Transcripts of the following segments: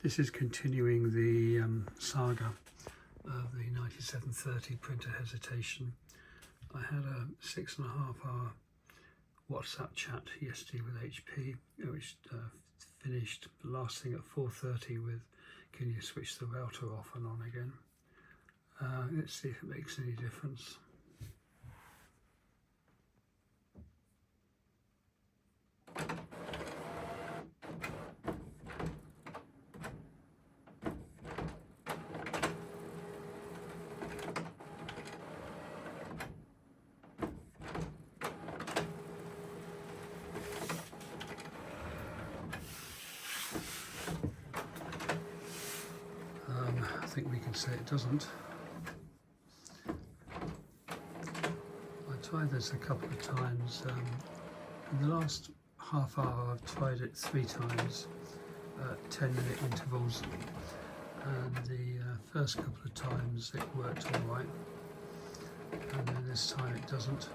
This is continuing the saga of the 9730 printer hesitation. I had a 6.5 hour WhatsApp chat yesterday with HP, which finished last thing at 4:30 with, can you switch the router off and on again? Let's see if it makes any difference. I think we can say it doesn't. I tried this a couple of times. In the last half hour I've tried it 3 times at 10-minute intervals, and the first couple of times it worked all right, and then this time it doesn't.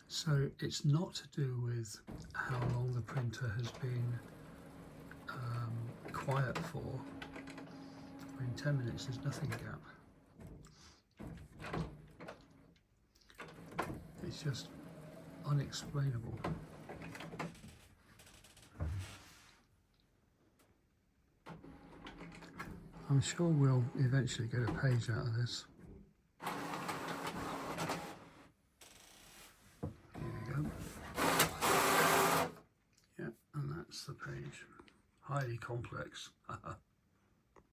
So it's not to do with how long the printer has been quiet for. I mean, 10 minutes is nothing gap. It's just unexplainable. I'm sure we'll eventually get a page out of this. Here we go. Yeah, and that's the page. Highly complex.